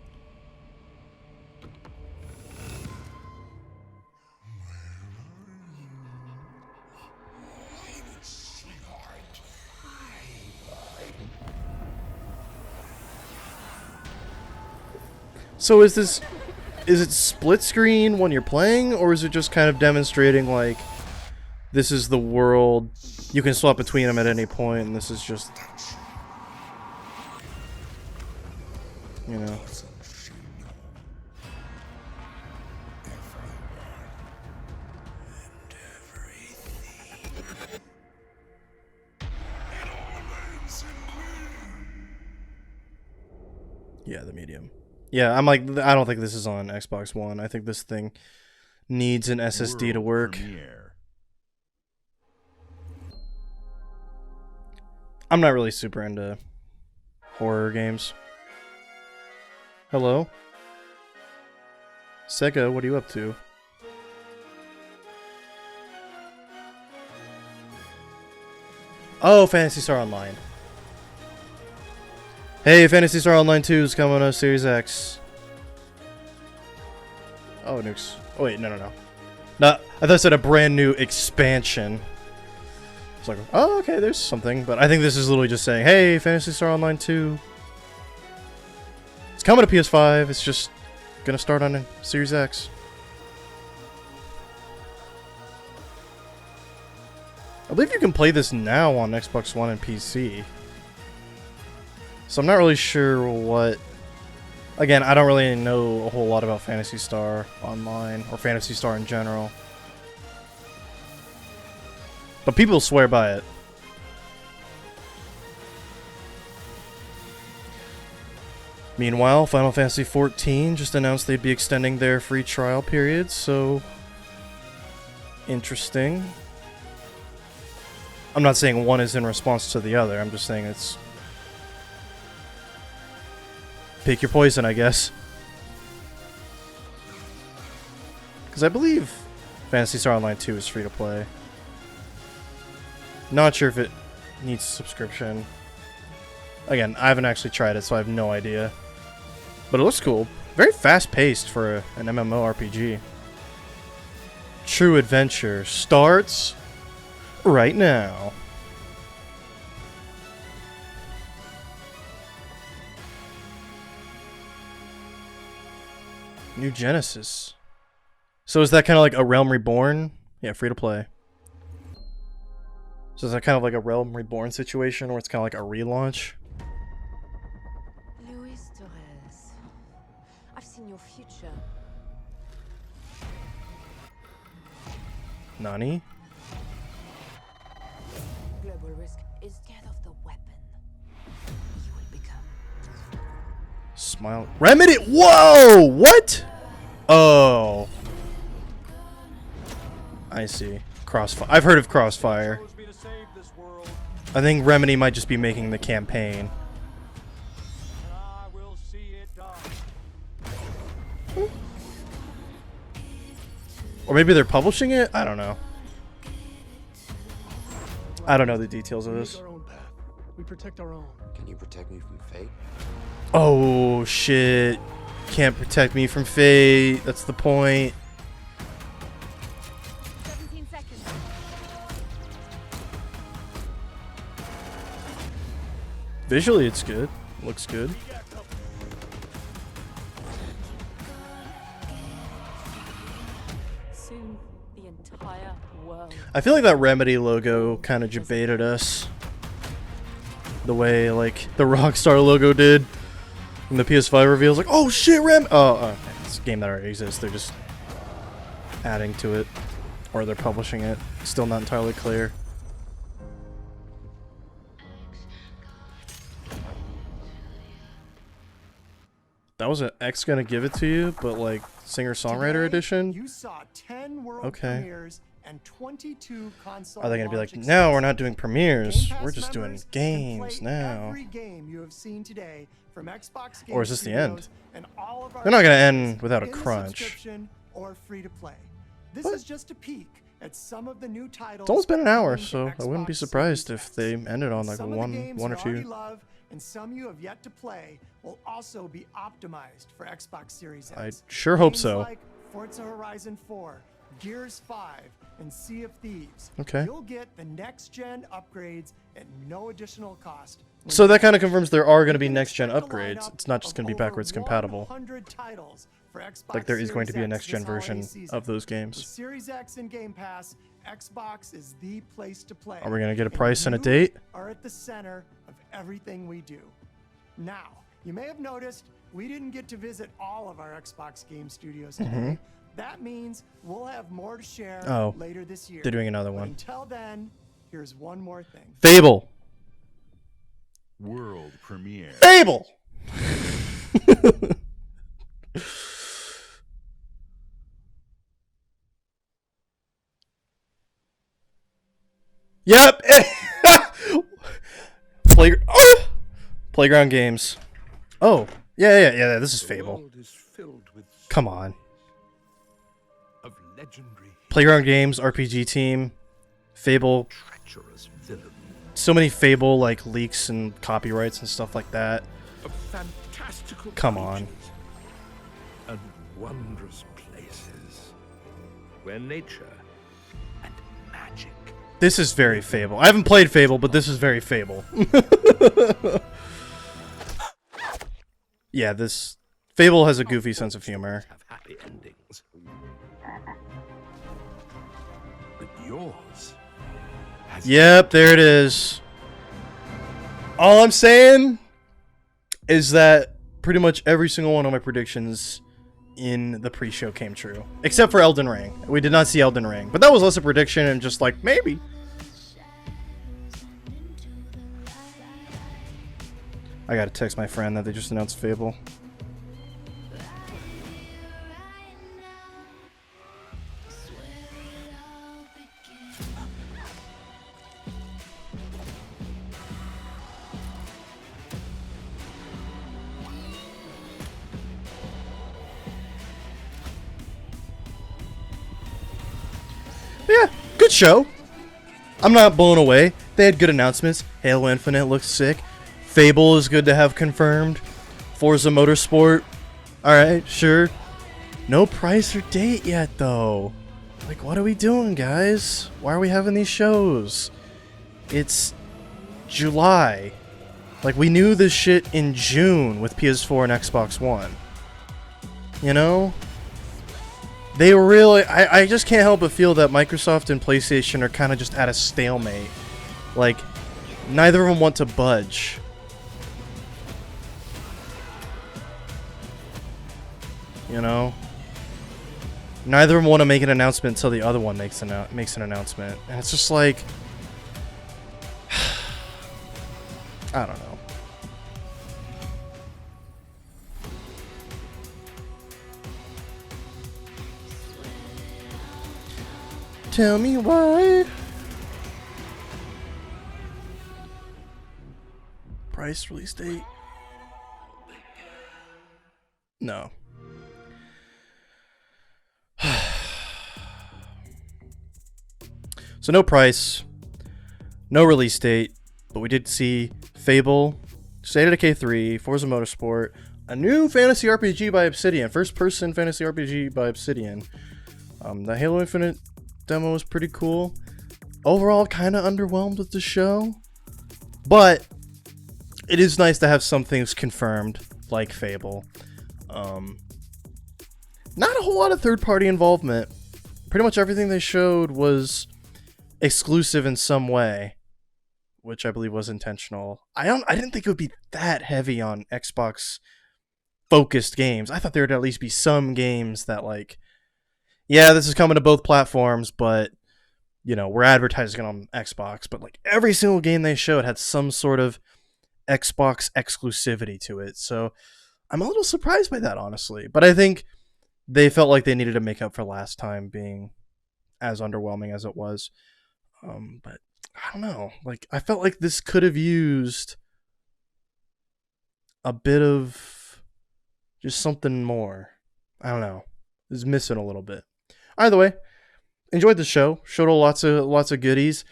So is it split screen when you're playing, or is it just kind of demonstrating like this is the world, you can swap between them at any point, and this is just, you know. Yeah, the Medium. Yeah, I'm like, I don't think this is on Xbox One. I think this thing needs an SSD to work. Premiere. I'm not really super into horror games. Hello? Sega, what are you up to? Oh, Phantasy Star Online. Hey, Phantasy Star Online 2 is coming to Series X. Oh, nukes. Oh, wait, no. No, I thought I said a brand new expansion. It's like, oh, okay, there's something. But I think this is literally just saying, hey, Phantasy Star Online 2. It's coming to PS5. It's just gonna start on Series X. I believe you can play this now on Xbox One and PC. So I'm not really sure what... Again, I don't really know a whole lot about Phantasy Star Online, or Phantasy Star in general. But people swear by it. Meanwhile, Final Fantasy XIV just announced they'd be extending their free trial period, so... Interesting. I'm not saying one is in response to the other, I'm just saying it's... Pick your poison, I guess. Because I believe Phantasy Star Online 2 is free to play. Not sure if it needs subscription. Again, I haven't actually tried it, so I have no idea. But it looks cool. Very fast-paced for an MMORPG. True Adventure starts right now. New Genesis. So is that kind of like a Realm Reborn? Yeah, free to play. So is that kind of like a Realm Reborn situation where it's kind of like a relaunch? Luis Torres, I've seen your future. Nani? Global risk is scared of the weapon. Smile. Remedy. Whoa! What? Oh. I see. Crossfire. I've heard of Crossfire. I think Remedy might just be making the campaign. Or maybe they're publishing it? I don't know. I don't know the details of this. We protect our own. Can you protect me from fate? Oh, shit. Can't protect me from fate. That's the point. 17 seconds. Visually, it's good. Looks good. Soon, the entire world. I feel like that Remedy logo kind of debated us. The way, like, the Rockstar logo did. When the PS5 reveals, like, oh shit, okay. It's a game that already exists. They're just adding to it. Or they're publishing it. Still not entirely clear. That was an X gonna give it to you, but like singer-songwriter edition? You saw 10 world Okay. premieres and 22 console Are they gonna be like, launch no, we're not doing premieres. Game We're Pass just doing members can games play now. Every game you have seen today from Xbox Game Or is this the end? Studios and all of our They're not gonna titles end without a in the crunch. subscription or free to play. This is just a peek at some of the new titles. It's almost been an hour, coming to so I wouldn't be Xbox surprised Series if they ended on like some of the one games or you already two. love and some you have yet to play will also be optimized for Xbox Series X. I sure hope Games so. Like Forza Horizon 4, Gears 5, and Sea of Thieves. Okay. You'll get the next-gen upgrades at no additional cost. So that kind of confirms there are going to be next-gen upgrades. It's not just going to be backwards compatible. 100 titles for Xbox Like there is going to be a Series X next-gen this holiday version season. of those With games. Series X and Game Pass, Xbox is the place to play. Are we going to get a and price and a you date? Are at the center of everything we do. Now, you may have noticed we didn't get to visit all of our Xbox game studios today. Mhm. That means we'll have more to share Oh, later this year. they're doing another But one. Until then, here's one more thing. Fable. World premiere. Fable! Yep. Playground games. Oh, yeah. This is Fable. Come on. Of legendary Playground games, RPG team, Fable. So many Fable like leaks and copyrights and stuff like that. of fantastical Come on. creatures and wondrous places where nature and magic. This is very Fable. I haven't played Fable, but this is very Fable. Yeah, this Fable has a goofy sense of humor. Have happy endings. But yours has Yep, there it is. All I'm saying is that pretty much every single one of my predictions in the pre-show came true. Except for Elden Ring. We did not see Elden Ring. But that was less a prediction and just like, maybe. I gotta text my friend that they just announced Fable. Yeah, good show. I'm not blown away. They had good announcements. Halo Infinite looks sick. Fable is good to have confirmed. Forza Motorsport. Alright, sure. No price or date yet, though. Like, what are we doing, guys? Why are we having these shows? It's July. Like, we knew this shit in June with PS4 and Xbox One. You know? They really... I just can't help but feel that Microsoft and PlayStation are kind of just at a stalemate. Like, neither of them want to budge. You know? Neither of them want to make an announcement until the other one makes an announcement. And it's just like... I don't know. Tell me why. Price, release date? No. So no price, no release date, but we did see Fable, State of Decay 3, Forza Motorsport, a new fantasy RPG by Obsidian, first-person fantasy RPG by Obsidian. The Halo Infinite demo was pretty cool. Overall, kind of underwhelmed with the show, but it is nice to have some things confirmed, like Fable. Not a whole lot of third-party involvement. Pretty much everything they showed was exclusive in some way, which I believe was intentional. I didn't think it would be that heavy on Xbox focused games. I thought there would at least be some games that, like, yeah, this is coming to both platforms, but you know, we're advertising it on Xbox. But like every single game they showed had some sort of Xbox exclusivity to it. So I'm a little surprised by that, honestly. But I think they felt like they needed to make up for last time being as underwhelming as it was. But I don't know. Like, I felt like this could have used a bit of just something more. I don't know. It was missing a little bit. Either way, enjoyed the show. Showed lots of goodies.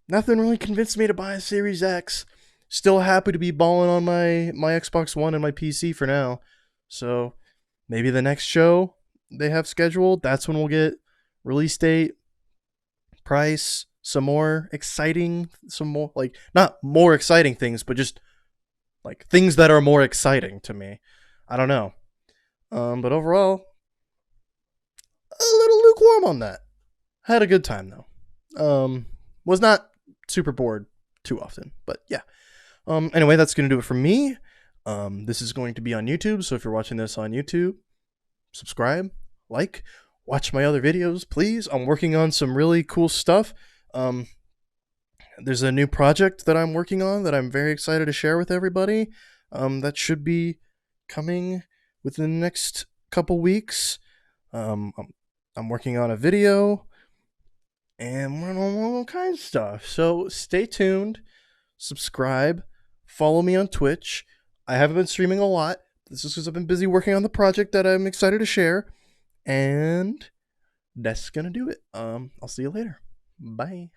Nothing really convinced me to buy a Series X. Still happy to be balling on my Xbox One and my PC for now. So maybe the next show they have scheduled, that's when we'll get release date, price, some more, like, not more exciting things, but just like things that are more exciting to me. I don't know. But overall, a little lukewarm on that. Had a good time though. Was not super bored too often, but yeah. Anyway, that's going to do it for me. This is going to be on YouTube, so if you're watching this on YouTube, subscribe, like, watch my other videos, please. I'm working on some really cool stuff. There's a new project that I'm working on that I'm very excited to share with everybody. That should be coming within the next couple weeks. I'm working on a video, and we're on all kinds of stuff. So stay tuned, subscribe, follow me on Twitch. I haven't been streaming a lot. This is because I've been busy working on the project that I'm excited to share. And that's gonna do it. I'll see you later. Bye.